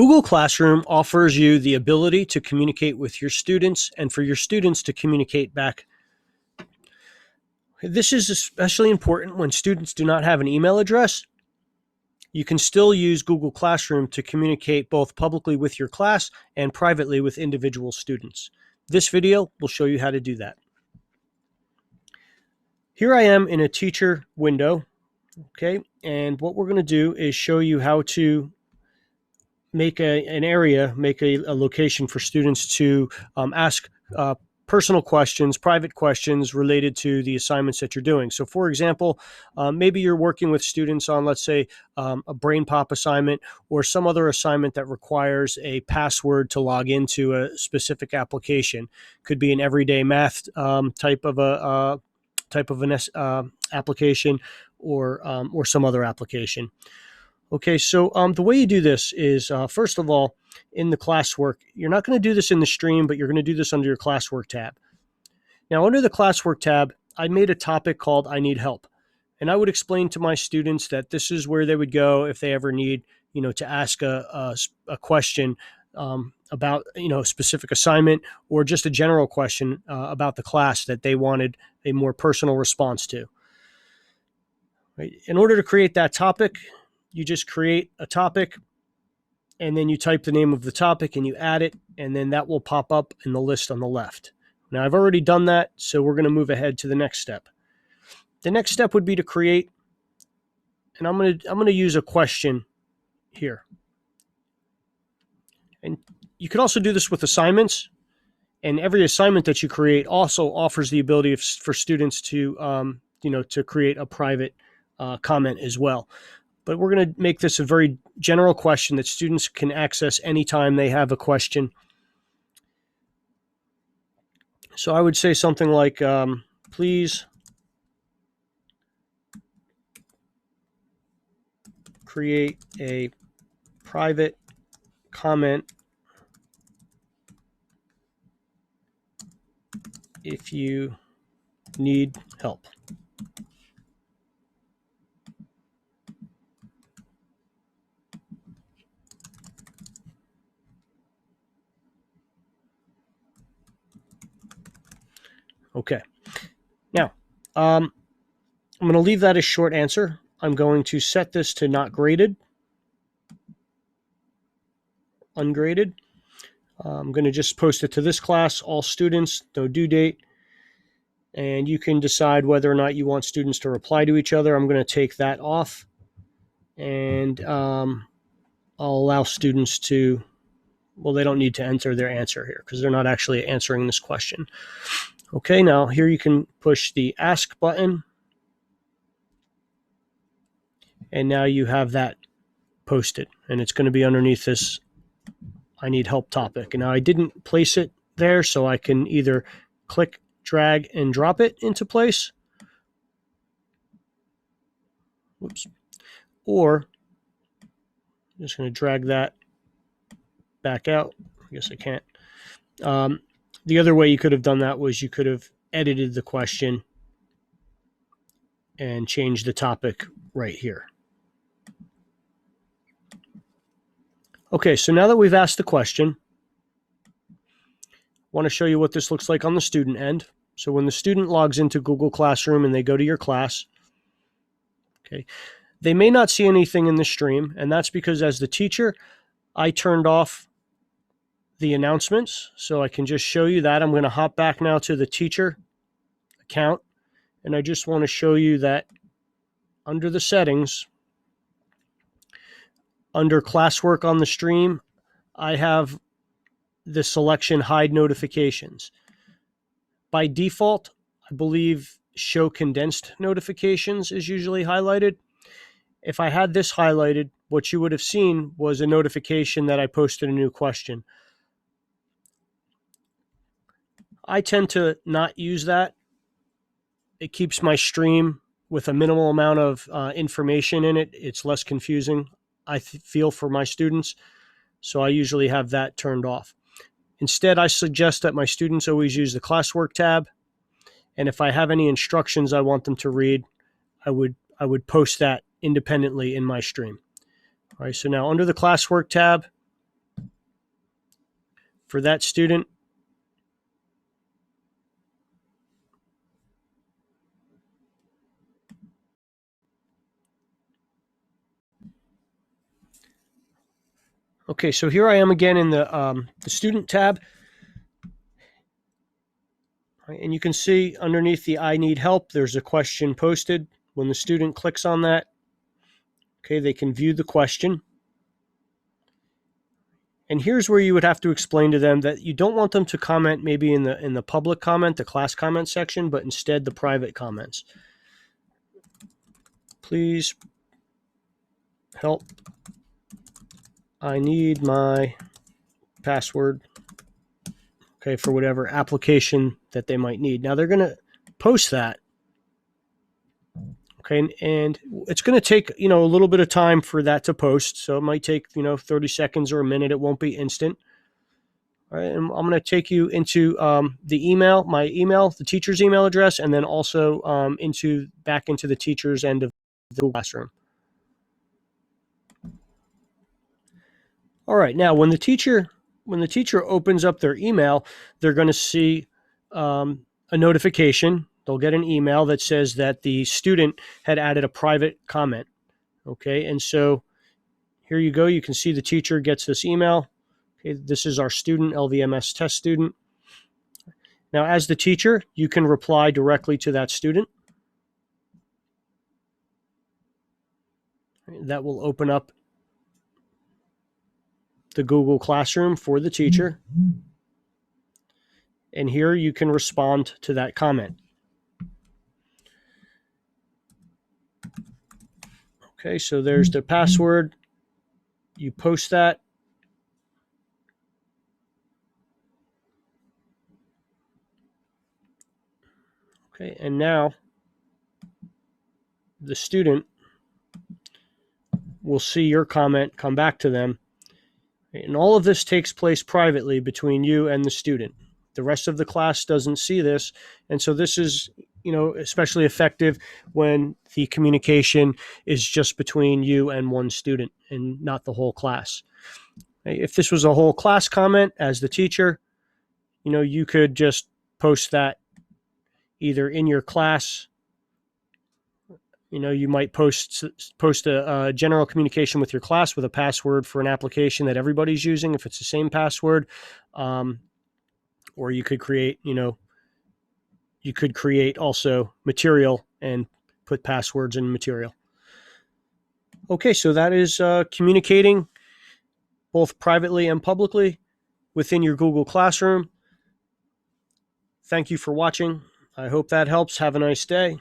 Google Classroom offers you the ability to communicate with your students and for your students to communicate back. This is especially important when students do not have an email address. You can still use Google Classroom to communicate both publicly with your class and privately with individual students. This video will show you how to do that. Here I am in a teacher window, okay? And what we're going to do is show you how to make an area, make a location for students to ask personal questions, private questions related to the assignments that you're doing. So for example, maybe you're working with students on, let's say, a BrainPop assignment or some other assignment that requires a password to log into a specific application. Could be an everyday math type of an application or some other application. Okay, so the way you do this is, first of all, in the classwork, you're not going to do this in the stream, but you're going to do this under your classwork tab. Now, under the classwork tab, I made a topic called I Need Help. And I would explain to my students that this is where they would go if they ever need, to ask a question about, a specific assignment or just a general question about the class that they wanted a more personal response to. Right? In order to create that topic, you just create a topic and then you type the name of the topic and you add it, and then that will pop up in the list on the left. Now I've already done that, so we're going to move ahead to the next step. The next step would be to create, and I'm going to use a question here. And you could also do this with assignments, and every assignment that you create also offers the ability for students to to create a private comment as well. But we're going to make this a very general question that students can access anytime they have a question. So I would say something like, please create a private comment if you need help. Okay. Now, I'm going to leave that as short answer. I'm going to set this to not graded, ungraded. I'm going to just post it to this class, all students, no due date. And you can decide whether or not you want students to reply to each other. I'm going to take that off. And I'll allow students to, well, they don't need to enter their answer here because they're not actually answering this question. Okay, now here you can push the ask button. And now you have that posted. And it's going to be underneath this I need help topic. And now I didn't place it there, so I can either click, drag, and drop it into place. Whoops. Or I'm just going to drag that back out. I guess I can't. The other way you could have done that was you could have edited the question and changed the topic right here. Okay, so now that we've asked the question, I want to show you what this looks like on the student end. So when the student logs into Google Classroom and they go to your class, okay, they may not see anything in the stream, and that's because as the teacher, I turned off the announcements, so I can just show you that. I'm going to hop back now to the teacher account, and I just want to show you that under the settings, under classwork on the stream, I have the selection hide notifications. By default, I believe show condensed notifications is usually highlighted. If I had this highlighted, what you would have seen was a notification that I posted a new question. I tend to not use that. It keeps my stream with a minimal amount of information in it. It's less confusing, I feel, for my students. So I usually have that turned off. Instead, I suggest that my students always use the classwork tab. And if I have any instructions I want them to read, I would post that independently in my stream. All right, so now under the classwork tab, for that student. Okay, so here I am again in the student tab. And you can see underneath the I need help, there's a question posted. When the student clicks on that, okay, they can view the question. And here's where you would have to explain to them that you don't want them to comment maybe in the public comment, the class comment section, but instead the private comments. Please help. I need my password, okay, for whatever application that they might need. Now they're going to post that, okay, and it's going to take, a little bit of time for that to post. So it might take, 30 seconds or a minute. It won't be instant. All right, and I'm going to take you into the email, my email, the teacher's email address, and then also back into the teacher's end of the Google Classroom. All right, now when the teacher opens up their email, they're going to see a notification. They'll get an email that says that the student had added a private comment. Okay, and so here you go. You can see the teacher gets this email. Okay, this is our student, LVMS test student. Now, as the teacher, you can reply directly to that student. That will open up the Google Classroom for the teacher. And here you can respond to that comment. Okay, so there's the password. You post that. Okay, and now the student will see your comment come back to them. And all of this takes place privately between you and the student. The rest of the class doesn't see this. And so this is, especially effective when the communication is just between you and one student and not the whole class. If this was a whole class comment as the teacher, you could just post that either in your class. You might post a general communication with your class with a password for an application that everybody's using, if it's the same password. Or you could create, also material and put passwords in material. Okay, so that is communicating both privately and publicly within your Google Classroom. Thank you for watching. I hope that helps. Have a nice day.